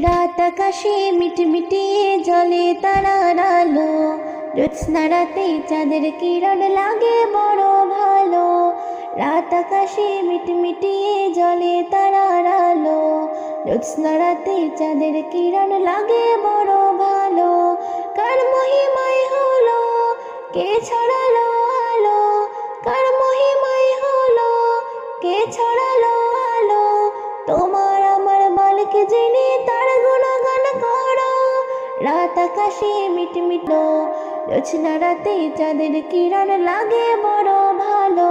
রাত আকাশে মিটমিটিয়ে জলে তারার আলো, জ্যোৎস্না রাতে চাঁদের কিরণ লাগে বড় ভালো। রাত আকাশে মিটমিটিয়ে জলে তারার আলো, জ্যোৎস্না রাতে চাঁদের কিরণ লাগে বড় ভালো। কার মহিমায় হলো, কে ছড়ালো আলো, কার মহিমায় হলো, কে ছড়ালো আলো। তোমার আমার মালিক যিনি, তার গুণগান করো। রাত আকাশে মিটমিটো, জ্যোৎস্না রাতে চাঁদের কিরণ লাগে বড় ভালো।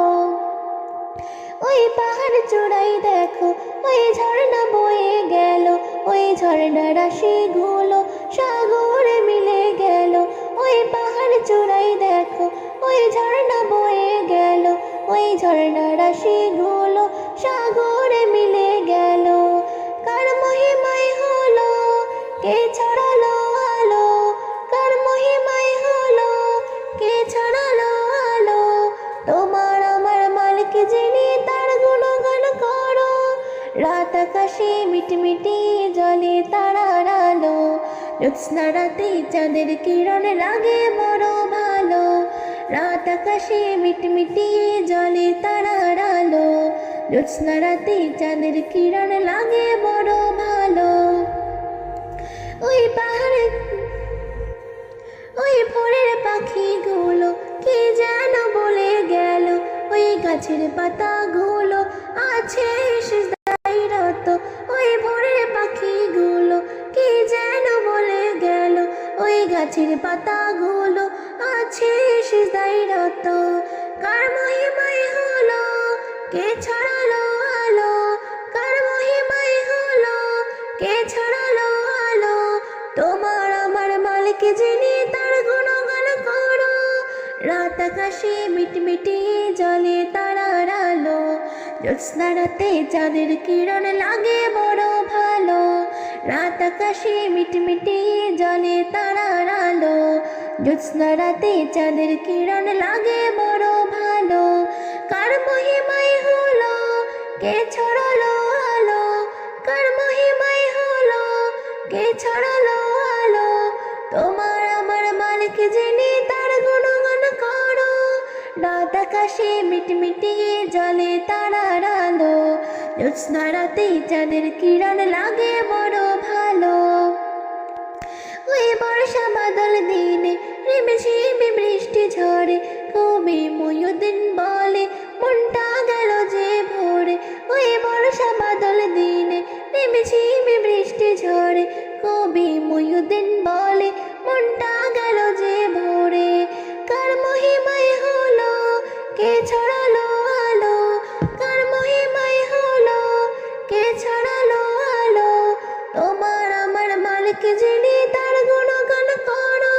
ওই পাহাড় চূড়াই দেখো, ওই ঝর্ণা বয়ে গেল, ওই ঝর্ণা রাশিগুলো সাগরে মিলে গেল। ওই পাহাড় চূড়াই দেখো, ওই ঝর্ণা বয়ে গেল, ওই ঝর্ণা রাশিগুলো সাগরে মিলে গেল। কার মহিমায় হলো, কে ছড়ালো আলো, কার মহিমায় হলো, কে ছড়ালো আলো। তোমার আমার মালিক যিনি, তার গুণগান করো। রাত আকাশে মিটমিটি জলে তারার আলো, জ্যোৎস্না রাতে চাঁদের কিরণ লাগে বড় ভালো। রাত আকাশে মিটমিটি জলে তারার আলো, জ্যোৎস্না রাতে চাঁদের কিরণ লাগে বড় ভালো। ওই পাহাড়ে ওই ভোরের পাখিগুলো কি যেন বলে গেল, ওই গাছের পাতাগুলো আছে সিজদায় রত। ওই ভোরের পাখিগুলো কি যেন বলে গেল, ওই গাছের পাতাগুলো আছে সিজদায় রত। কার মহিমায় হলো, কে ছড়ালো আলো, কার মহিমায় হলো, কে ছড়ালো আলো। তোমার আমার মালিক যিনি, তার গুণগান করো। রাত আকাশে মিটমিটি জলে তারার আলো, জ্যোৎস্না রাতে চাঁদের কিরণ লাগে বড় ভালো। রাত আকাশে মিটমিটি জলে তারার আলো, জ্যোৎস্না রাতে চাঁদের কিরণ লাগে বড় ভালো। কার মহিমায় হলো, কে ছড়ালো আলো, কার মহিমায় হলো, কে ছড়ালো আলো। তোমার আমার মালিক যিনি, তার গুণগান করো। রাত আকাশে মিটমিটি জলে তারার আলো, জ্যোৎস্না রাতে চাঁদের কিরণ লাগে বড় ভালো। ওই বর্ষা বাদল দিনে রিমঝিমে বৃষ্টি ঝরে, কবি মহিউদ্দিন বলে মনটা গেল যে ভরে। ওই বর্ষা বাদল দিনে রিমঝিমে বৃষ্টি ঝরে, কবি মহিউদ্দিন বলে মনটা গেল যে ভরে। কার মহিমায় হলো, কে ছড়ালো আলো, কার মহিমায় হলো, কে ছড়ালো আলো। তোমার আমার মালিক যিনি, তার গুণগান করো।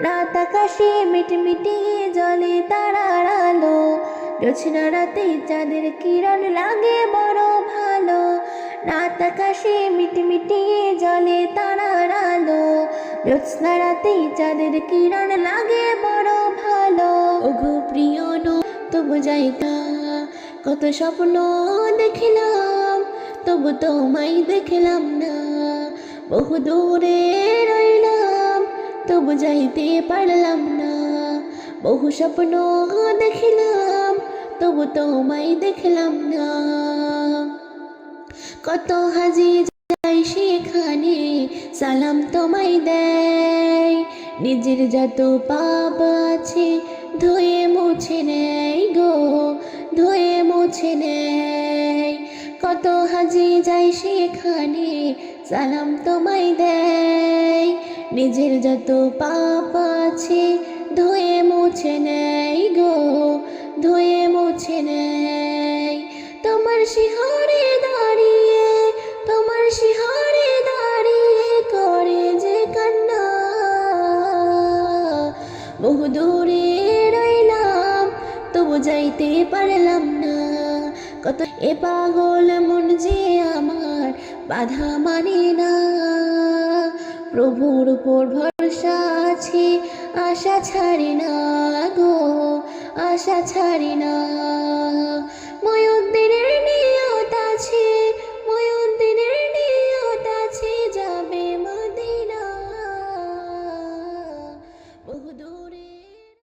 রাত আকাশে মিটমিটি জলে তারার আলো, জ্যোৎস্না রাতে চাঁদের কিরণ লাগে বড় ভালো। রাত আকাশে মিটমিটি জলে তারার আলো, জ্যোৎস্না রাতে চাঁদের কিরণ লাগে বড় ভালো। ওগো প্রিয় তবু যাইতা, কত স্বপ্ন দেখিলাম, তবু তোমায় দেখলাম না। বহু দূরে রইলাম, তবু যাইতে পারলাম না। বহু স্বপ্ন দেখিলাম, তবু তোমায় দেখলাম না। কত হাজি যাই সেখানে, সালাম তোমায় দেয়। নিজের যত পাপ আছে ধুয়ে মুছে নেয় গো, ধুয়ে মুছে নেয়। কত হাজি যাই সেখানে, সালাম তোমায় দেয়। নিজের যত পাপ আছে ধুয়ে মুছে নেয় গো, ধুয়ে মুছে নেয়। তোমার শিহরে দাঁড়িয়ে, তোমার শিহরে দাঁড়িয়ে করে যে কান্না। বহু দূরে রইলাম, তবু যাইতে পারলাম না। কত এ পাগল মন যে আমার বাধা মানে না। প্রভুর উপর ভরসা আছে, আশা ছাড়ি না গো, আশা ছাড়ি না।